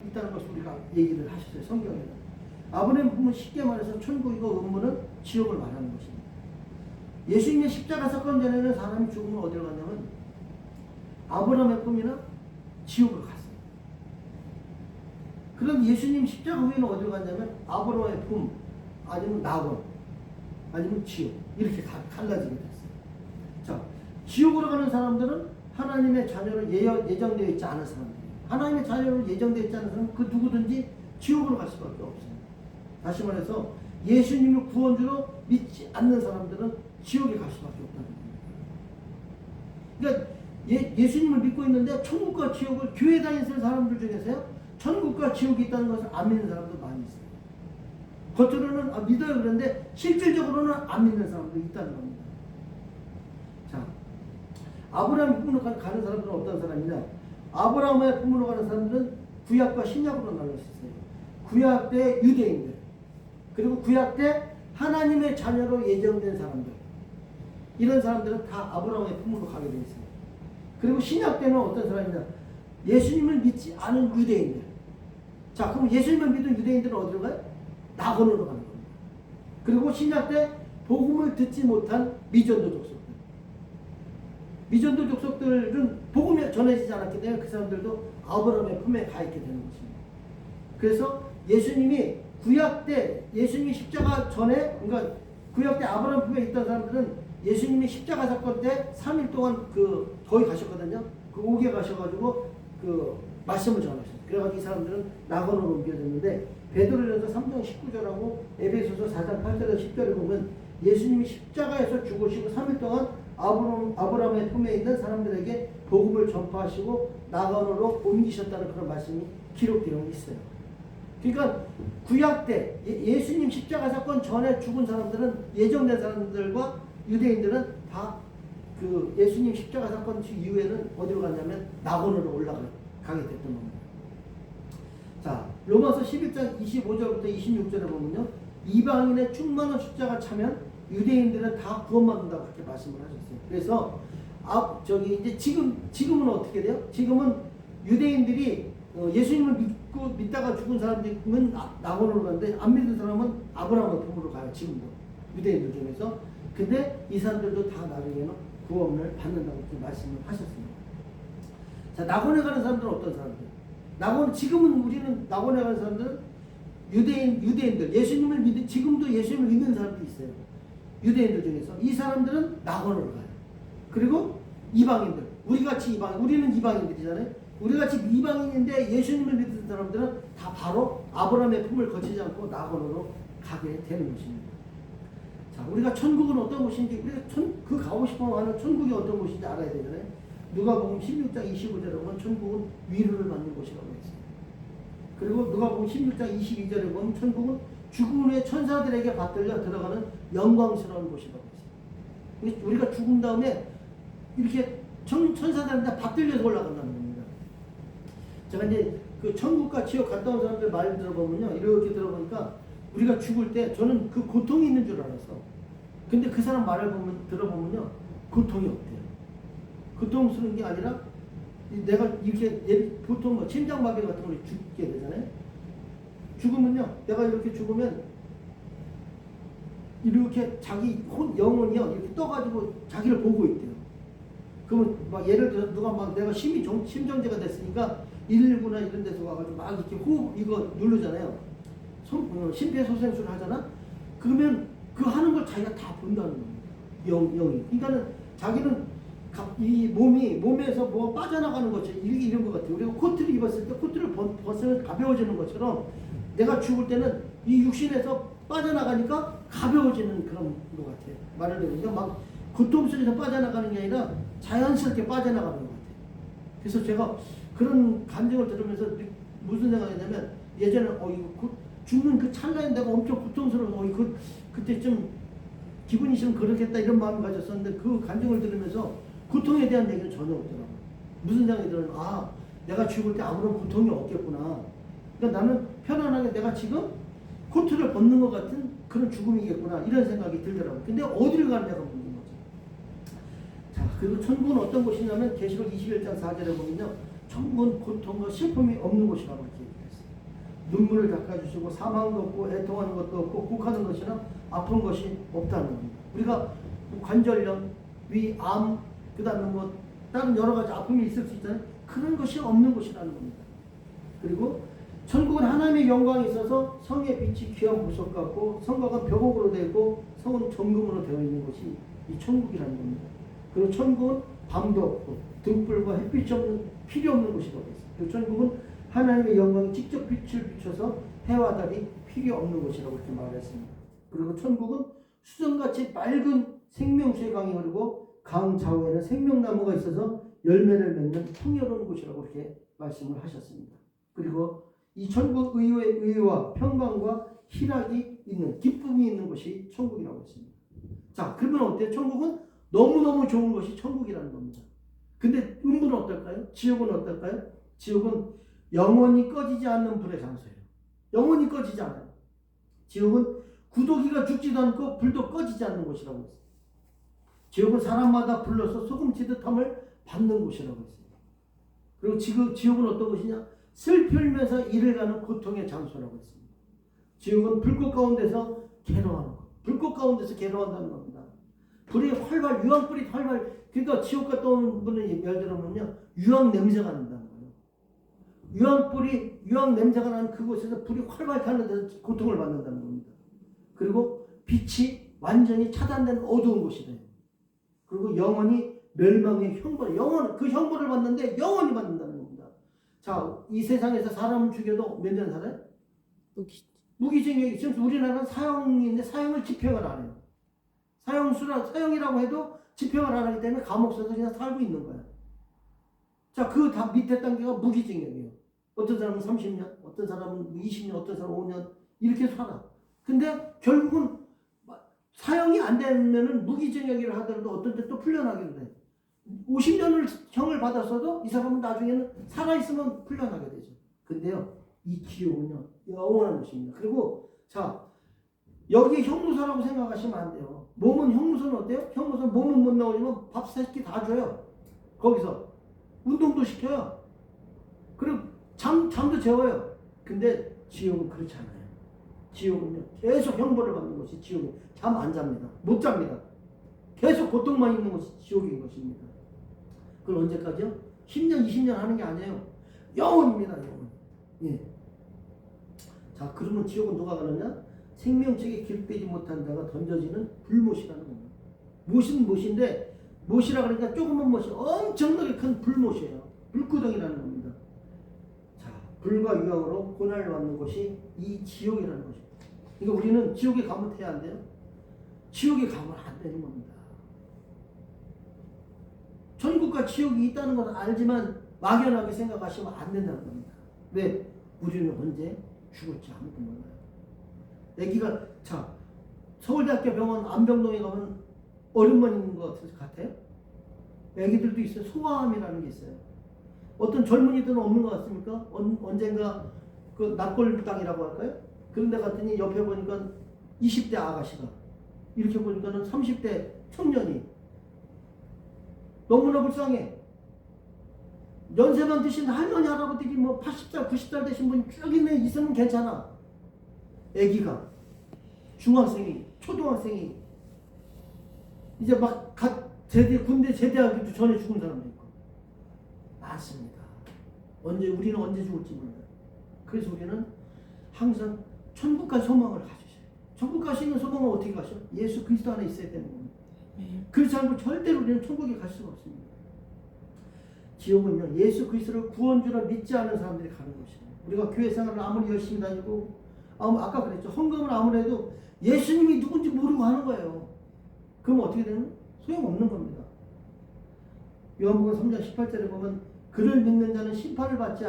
있다는 것을 우리가 얘기를 하셨어요. 성경에는. 아브라함의 품은 쉽게 말해서 천국이고 음모는 지옥을 말하는 것입니다. 예수님의 십자가 사건 전에는 사람이 죽으면 어디로 갔냐면 아브라함의 품이나 지옥을 갔어요. 그런데 예수님 십자가 후에는 어디로 갔냐면 아브라함의 품 아니면 낙원 아니면 지옥 이렇게 갈라지게 됐어요. 자, 지옥으로 가는 사람들은 하나님의 자녀로 예정되어 있지 않은 사람들이에요. 하나님의 자녀로 예정되어 있지 않은 사람은 그 누구든지 지옥으로 갈 수밖에 없어요. 다시 말해서 예수님을 구원주로 믿지 않는 사람들은 지옥에 갈 수밖에 없다는 겁니다. 그러니까 예수님을 믿고 있는데 천국과 지옥을 교회 다니는 사람들 중에서요, 천국과 지옥이 있다는 것을 안 믿는 사람도 많이 있어요. 겉으로는 믿어요 그런데 실질적으로는 안 믿는 사람도 있다는 겁니다. 자, 아브라함의 품으로 가는 사람들은 어떤 사람이냐? 아브라함의 품으로 가는 사람들은 구약과 신약으로 나눌 수 있어요. 구약 때 유대인들, 그리고 구약 때 하나님의 자녀로 예정된 사람들, 이런 사람들은 다 아브라함의 품으로 가게 되어 있어요. 그리고 신약 때는 어떤 사람이냐? 예수님을 믿지 않은 유대인들. 자, 그럼 예수님을 믿은 유대인들은 어디로 가요? 낙원으로 가는 겁니다. 그리고 신약 때 복음을 듣지 못한 미전도 족속들. 미전도 족속들은 복음이 전해지지 않았기 때문에 그 사람들도 아브라함의 품에 가 있게 되는 것입니다. 그래서 예수님이 구약 때 예수님이 십자가 전에, 그러니까 구약 때 아브라함 품에 있던 사람들은 예수님이 십자가 사건 때 3일 동안 거기 가셨거든요. 그 옥에 가셔가지고 말씀을 전하셨어요. 그래가지고 이 사람들은 낙원으로 옮겨졌는데, 베드로전서 3장 19절하고 에베소서 4장 8절에서 10절에 보면 예수님이 십자가에서 죽으시고 3일 동안 아브라함의 품에 있는 사람들에게 복음을 전파하시고 낙원으로 옮기셨다는 그런 말씀이 기록되어 있어요. 그러니까 구약 때 예수님 십자가 사건 전에 죽은 사람들은, 예정된 사람들과 유대인들은 다 예수님 십자가 사건 이후에는 어디로 갔냐면 낙원으로 올라가게 됐던 겁니다. 자, 로마서 11장 25절부터 26절에 보면요, 이방인의 충만한 숫자가 차면 유대인들은 다 구원받는다고 그렇게 말씀을 하셨어요. 그래서 이제 지금은 어떻게 돼요? 지금은 유대인들이 예수님을 믿다가 죽은 사람들은 낙원으로 가는데, 안 믿는 사람은 아브라함의 품으로 가요. 지금도 유대인들 중에서. 근데 이 사람들도 다 나중에는 구원을 받는다고 이렇게 말씀을 하셨습니다. 자, 낙원에 가는 사람들은 어떤 사람들? 지금은 우리는 낙원에 가는 사람들은 유대인들, 지금도 예수님을 믿는 사람도 있어요. 유대인들 중에서. 이 사람들은 낙원으로 가요. 그리고 이방인들, 우리는 이방인들이잖아요. 우리같이 이방인인데 예수님을 믿는 사람들은 다 바로 아브라함의 품을 거치지 않고 낙원으로 가게 되는 것입니다. 자, 우리가 천국은 어떤 곳인지, 우리가 가고 싶어 하는 천국이 어떤 곳인지 알아야 되잖아요. 누가복음 16장 25절에 보면 천국은 위로를 받는 곳이라고 했어요. 그리고 누가복음 16장 22절에 보면 천국은 죽은 후에 천사들에게 받들려 들어가는 영광스러운 곳이라고 했어요. 우리가 죽은 다음에 이렇게 천사들한테 받들려서 올라간다는 겁니다. 제가 이제 천국과 지옥 갔다 온 사람들 말 들어보면요, 이렇게 들어보니까 우리가 죽을 때 저는 그 고통이 있는 줄 알았어. 근데 그 사람 말을 들어보면요, 고통이 없대요. 고통스러운 게 아니라 내가 이렇게 보통 심장마비 같은 걸 죽게 되잖아요. 죽으면요, 내가 이렇게 죽으면 이렇게 자기 영혼이요, 이렇게 떠가지고 자기를 보고 있대요. 그러면 막 예를 들어서 누가 내가 심정지가 됐으니까 119나 이런 데서 와가지고 막 이렇게 호흡 이거 누르잖아요. 심폐소생술을 하잖아. 그러면 그 하는 걸 자기가 다 본다는 겁니다. 영이. 그러니까는 자기는 이 몸에서 뭐 빠져나가는 것처럼 이런 것 같아요. 우리가 코트를 입었을 때 코트를 벗으면 가벼워지는 것처럼 내가 죽을 때는 이 육신에서 빠져나가니까 가벼워지는 그런 것 같아요. 말을 들으니까 막 고통 속에서 빠져나가는 게 아니라 자연스럽게 빠져나가는 것 같아요. 그래서 제가 그런 감정을 들으면서 무슨 생각이냐면, 예전에 이거 죽는 그 찰나에 내가 엄청 고통스러워서 그때 좀 기분이 좀 그렇겠다 이런 마음을 가졌었는데, 그 감정을 들으면서 고통에 대한 얘기는 전혀 없더라고요. 무슨 생각이 들어요? 내가 죽을 때 아무런 고통이 없겠구나. 그러니까 나는 편안하게 내가 지금 코트를 벗는 것 같은 그런 죽음이겠구나, 이런 생각이 들더라고요. 근데 어디를 가느냐가 문제인 거죠. 자, 그리고 천국은 어떤 곳이냐면 계시록 21장 4절에 보면요, 천국은 고통과 슬픔이 없는 곳이라고 이렇게 얘기했어요. 눈물을 닦아주시고 사망도 없고 애통하는 것도 없고 곡하는 것이나 아픈 것이 없다는 겁니다. 우리가 관절염, 위, 암, 그 다음에 뭐 다른 여러 가지 아픔이 있을 수 있잖아요. 그런 것이 없는 곳이라는 겁니다. 그리고 천국은 하나님의 영광이 있어서 성의 빛이 귀한 보석 같고 성곽은 벽옥으로 되어 있고 성은 정금으로 되어 있는 곳이 이 천국이라는 겁니다. 그리고 천국은 밤도 없고 등불과 햇빛이 없는 필요 없는 곳이라고 했어요. 그리고 천국은 하나님의 영광이 직접 빛을 비춰서 해와 달이 필요 없는 곳이라고 이렇게 말했습니다. 그리고 천국은 수정같이 맑은 생명수의 강이 흐르고 강 좌우에는 생명나무가 있어서 열매를 맺는 풍요로운 곳이라고 이렇게 말씀을 하셨습니다. 그리고 이 천국 의와 평강과 희락이 있는 기쁨이 있는 곳이 천국이라고 했습니다. 자, 그러면 어때요? 천국은 너무너무 좋은 것이 천국이라는 겁니다. 근데 음부는 어떨까요? 지옥은 어떨까요? 지옥은 영원히 꺼지지 않는 불의 장소예요. 영원히 꺼지지 않아요. 지옥은 구더기가 죽지도 않고 불도 꺼지지 않는 곳이라고 했어요. 지옥은 사람마다 불러서 소금치듯함을 받는 곳이라고 했습니다. 그리고 지옥은 어떤 곳이냐? 슬피면서 이를 가는 고통의 장소라고 했습니다. 지옥은 불꽃 가운데서 괴로워하는 것. 불꽃 가운데서 괴로워한다는 겁니다. 불이 활발, 유황불이 활발. 그러니까 지옥 갔다 온 분은 예를 들어보면요, 유황 냄새가 난다는 거예요. 유황 냄새가 나는 그곳에서 불이 활발 타는 데서 고통을 받는다는 겁니다. 그리고 빛이 완전히 차단된 어두운 곳이 돼요. 그리고 영원히 멸망의 형벌, 그 형벌을 받는데 영원히 받는다는 겁니다. 자, 이 세상에서 사람을 죽여도 몇 년 살아요? 무기징역이. 지금 우리나라는 사형인데 사형을 집행을 안 해요. 사형이라고 해도 집행을 안 하기 때문에 감옥 서서 그냥 살고 있는 거야. 자, 그 다 밑에 단계가 무기징역이에요. 어떤 사람은 30년, 어떤 사람은 20년, 어떤 사람은 5년 이렇게 살아. 근데 결국은 사형이 안 되면은 무기징역이라 하더라도 어떤 때 또 풀려나게 돼. 50년을 형을 받았어도 이 사람은 나중에는 살아있으면 풀려나게 되죠. 근데요, 이 지옥은요, 영원한 것입니다. 그리고 자, 여기 형무소라고 생각하시면 안 돼요. 몸은 형무소는 어때요? 형무소는 몸은 못 나오지만 밥 3끼 다 줘요. 거기서 운동도 시켜요. 그리고 잠도 재워요. 근데 지옥은 그렇지 않아요. 지옥은요, 계속 형벌을 받는 것이 지옥이에요. 잠 안 잡니다. 못 잡니다. 계속 고통만 있는 것이 지옥인 것입니다. 그건 언제까지요? 10년, 20년 하는 게 아니에요. 영원입니다. 영원. 예. 자, 그러면 지옥은 누가 가느냐? 생명책에 기록되지 못한 자가 던져지는 불못이라는 겁니다. 못은 못인데, 못이라 그러니까 조그만 못이 엄청나게 큰 불못이에요. 불구덩이라는 겁니다. 자, 불과 유황으로 고난을 받는 것이 이 지옥이라는 것입니다. 그러니까 우리는 지옥에 가면 돼야 안 돼요? 지옥에 가면 안 되는 겁니다. 천국과 지옥이 있다는 것은 알지만 막연하게 생각하시면 안 된다는 겁니다. 왜? 우리는 언제 죽을지 아무도 몰라요. 애기가, 자, 서울대학교 병원 안병동에 가면 어른만 있는 것 같아요? 애기들도 있어요. 소아암이라는 게 있어요. 어떤 젊은이들은 없는 것 같습니까? 언젠가 그 납골당이라고 할까요? 그런 데 갔더니 옆에 보니까 20대 아가씨가, 이렇게 보니까는 30대 청년이 너무나 불쌍해. 연세만 드신 할머니, 할아버들이 뭐 80살, 90살 되신 분이 쭉 있으면 괜찮아. 애기가, 중학생이, 초등학생이, 이제 막 군대 제대하기도 전에 죽은 사람도 있고. 많습니다. 우리는 언제 죽을지 몰라요. 그래서 우리는 항상 천국 갈 소망을 가지셔요. 천국 가시는 소망은 어떻게 가셔? 예수 그리스도 안에 있어야 되는 겁니다. 그렇지 않고 절대로 우리는 천국에 갈 수가 없습니다. 지옥은요, 예수 그리스도를 구원주로 믿지 않은 사람들이 가는 곳이에요. 우리가 교회 생활을 아무리 열심히 다니고, 아까 그랬죠. 헌금을 아무리 해도 예수님이 누군지 모르고 하는 거예요. 그럼 어떻게 되는? 소용없는 겁니다. 요한복음 3장 18절에 보면 그를 믿는 자는 심판을 받지